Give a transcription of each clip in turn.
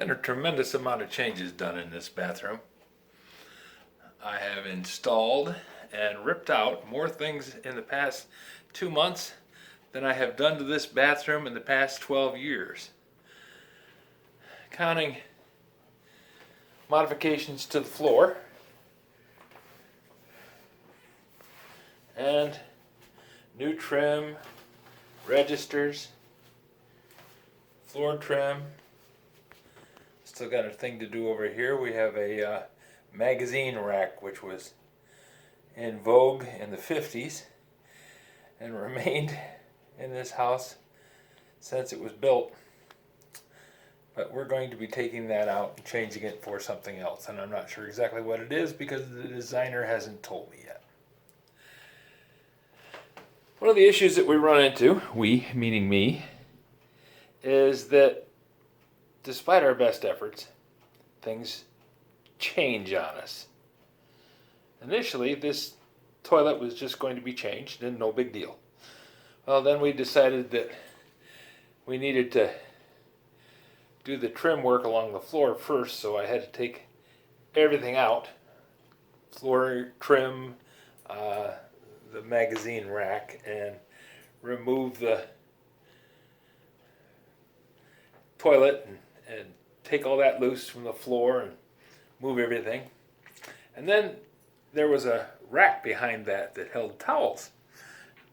Been a tremendous amount of changes done in this bathroom. I have installed and ripped out more things in the past 2 months than I have done to this bathroom in the past 12 years. Counting modifications to the floor and new trim, registers, floor trim. Still got a thing to do over here. We have a magazine rack which was in vogue in the 50s and remained in this house since it was built. But we're going to be taking that out and changing it for something else, and I'm not sure exactly what it is because the designer hasn't told me yet. One of the issues that we run into, we meaning me, is that despite our best efforts, things change on us. Initially, this toilet was just going to be changed and no big deal. Well, then we decided that we needed to do the trim work along the floor first, so I had to take everything out. Floor trim, the magazine rack, and remove the toilet and take all that loose from the floor and move everything. And then there was a rack behind that held towels,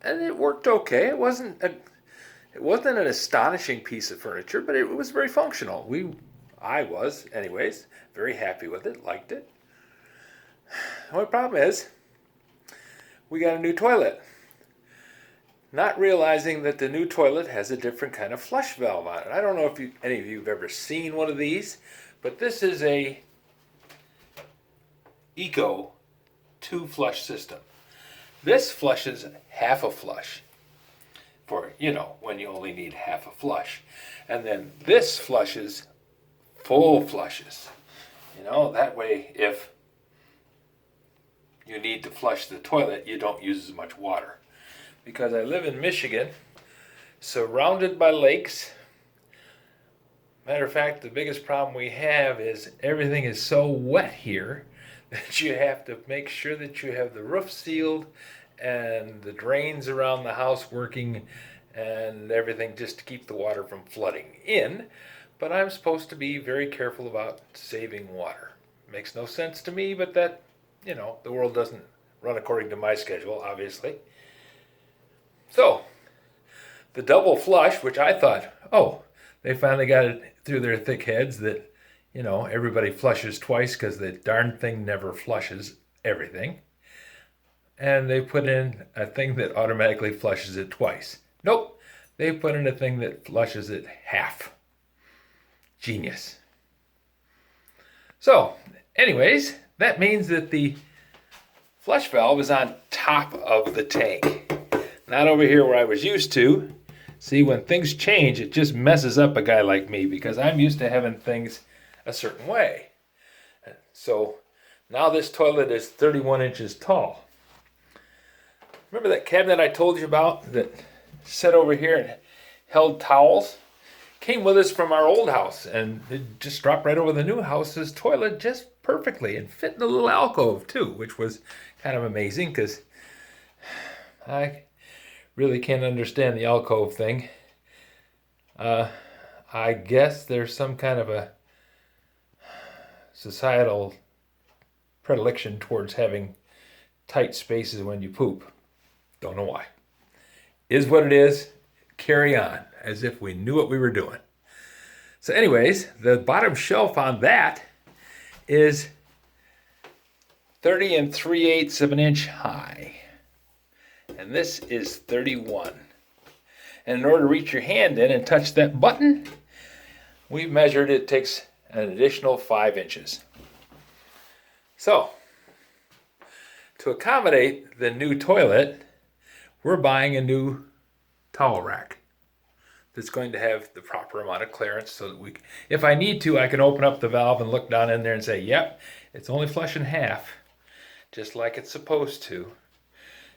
and it worked okay. It wasn't an astonishing piece of furniture, but it was very functional. I was, anyways, very happy with it, liked it. The only problem is, we got a new toilet. Not realizing that the new toilet has a different kind of flush valve on it. I don't know if any of you have ever seen one of these, but this is a Eco 2 flush system. This flushes half a flush for, when you only need half a flush. And then this flushes full flushes. That way if you need to flush the toilet, you don't use as much water. Because I live in Michigan, surrounded by lakes. Matter of fact, the biggest problem we have is everything is so wet here that you have to make sure that you have the roof sealed and the drains around the house working and everything just to keep the water from flooding in. But I'm supposed to be very careful about saving water. Makes no sense to me, but that, the world doesn't run according to my schedule, obviously. So, the double flush, which I thought, they finally got it through their thick heads that, everybody flushes twice because the darn thing never flushes everything. And they put in a thing that automatically flushes it twice. Nope, they put in a thing that flushes it half. Genius. So, anyways, that means that the flush valve is on top of the tank. Not over here where I was used to. See, when things change, it just messes up a guy like me because I'm used to having things a certain way. So now this toilet is 31 inches tall. Remember that cabinet I told you about that sat over here and held towels? Came with us from our old house, and it just dropped right over the new house's toilet just perfectly and fit in a little alcove too, which was kind of amazing because I really can't understand the alcove thing. I guess there's some kind of a societal predilection towards having tight spaces when you poop. Don't know why. Is what it is. Carry on, as if we knew what we were doing. So anyways, the bottom shelf on that is 30 3/8 of an inch high. And this is 31. And in order to reach your hand in and touch that button, we've measured it takes an additional 5 inches. So, to accommodate the new toilet, we're buying a new towel rack that's going to have the proper amount of clearance so that if I need to, I can open up the valve and look down in there and say, yep, it's only flushing half, just like it's supposed to.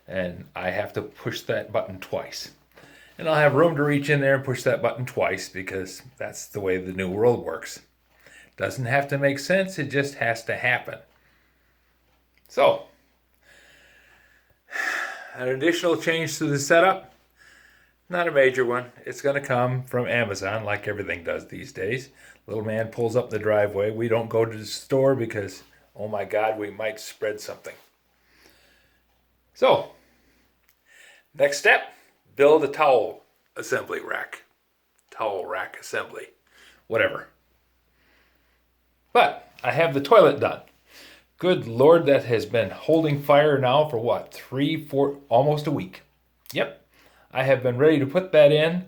And I have to push that button twice. And I'll have room to reach in there and push that button twice because that's the way the new world works. Doesn't have to make sense, it just has to happen. So, an additional change to the setup, not a major one. It's going to come from Amazon like everything does these days. Little man pulls up the driveway. We don't go to the store because, oh my God, we might spread something. So, next step, build a towel assembly rack. Towel rack assembly. Whatever. But I have the toilet done. Good Lord, that has been holding fire now for what, 3, 4, almost a week. Yep, I have been ready to put that in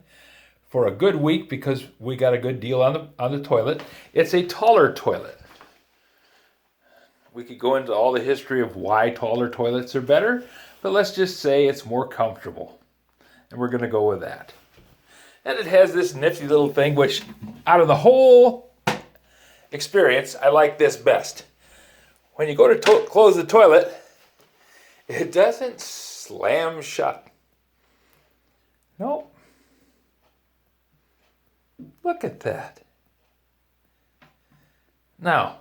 for a good week because we got a good deal on the toilet. It's a taller toilet. We could go into all the history of why taller toilets are better, but let's just say it's more comfortable. And we're going to go with that. And it has this nifty little thing, which out of the whole experience, I like this best. When you go to close the toilet, it doesn't slam shut. Nope. Look at that. Now,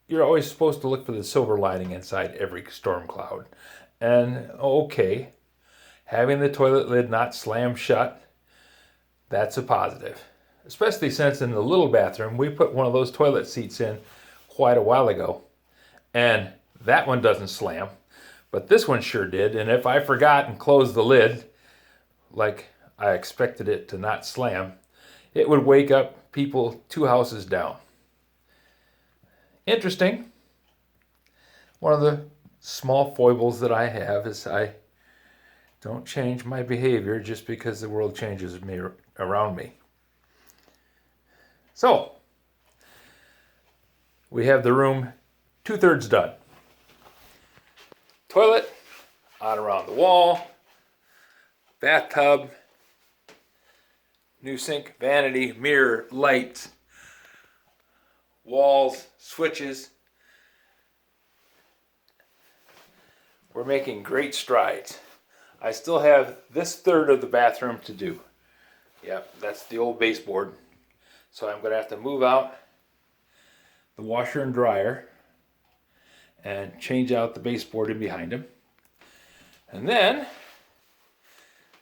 you're always supposed to look for the silver lining inside every storm cloud. And okay, having the toilet lid not slam shut, that's a positive. Especially since in the little bathroom, we put one of those toilet seats in quite a while ago. And that one doesn't slam, but this one sure did. And if I forgot and closed the lid, like I expected it to not slam, it would wake up people 2 houses down. Interesting. One of the small foibles that I have is I don't change my behavior just because the world changes me around me. So, we have the room 2/3 done. Toilet, on around the wall, bathtub, new sink, vanity, mirror, lights, walls, switches. We're making great strides. I still have this third of the bathroom to do. Yep, that's the old baseboard. So I'm going to have to move out the washer and dryer and change out the baseboard in behind them. And then,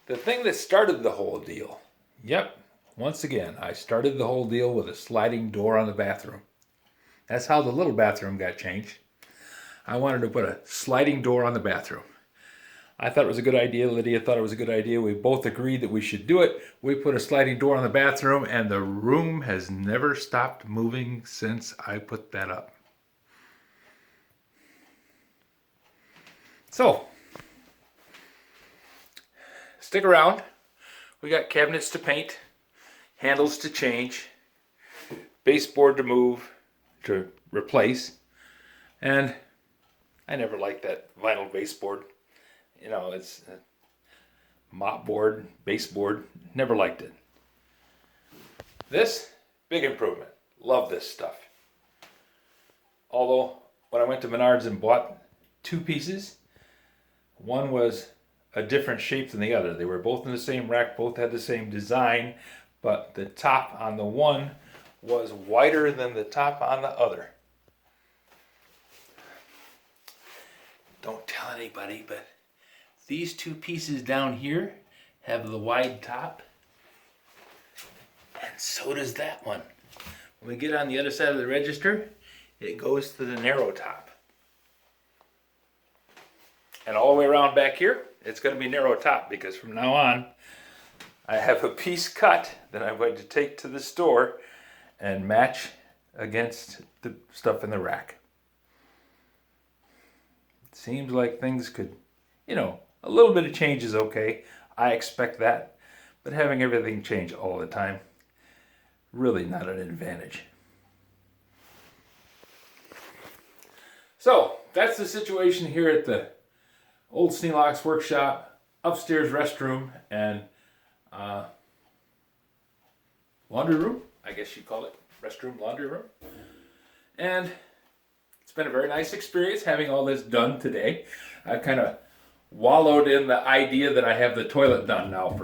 the thing that started the whole deal. Yep, once again, I started the whole deal with a sliding door on the bathroom. That's how the little bathroom got changed. I wanted to put a sliding door on the bathroom. I thought it was a good idea. Lydia thought it was a good idea. We both agreed that we should do it. We put a sliding door on the bathroom, and the room has never stopped moving since I put that up. So, stick around. We got cabinets to paint, handles to change, baseboard to move, to replace, and I never liked that vinyl baseboard. You know, it's a mop board, baseboard, never liked it. This, big improvement. Love this stuff. Although, when I went to Menards and bought 2 pieces, one was a different shape than the other. They were both in the same rack, both had the same design, but the top on the one was wider than the top on the other. Don't tell anybody, but these 2 pieces down here have the wide top, and so does that one. When we get on the other side of the register, it goes to the narrow top. And all the way around back here, it's going to be narrow top because from now on, I have a piece cut that I'm going to take to the store and match against the stuff in the rack. It seems like things could, you know, a little bit of change is okay. I expect that. But having everything change all the time, really not an advantage. So, that's the situation here at the old Sneelock's workshop, upstairs restroom, and laundry room, I guess you'd call it, restroom, laundry room. And it's been a very nice experience having all this done today. I kind of wallowed in the idea that I have the toilet done now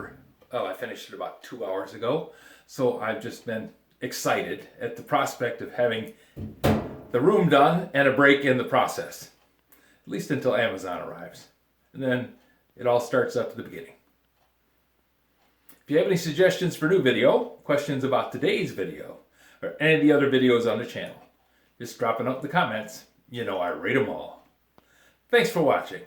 I finished it about 2 hours ago. So I've just been excited at the prospect of having the room done and a break in the process, at least until Amazon arrives. And then it all starts up to the beginning. If you have any suggestions for new video, questions about today's video, or any of the other videos on the channel, just drop it up in the comments. You know I rate them all. Thanks for watching.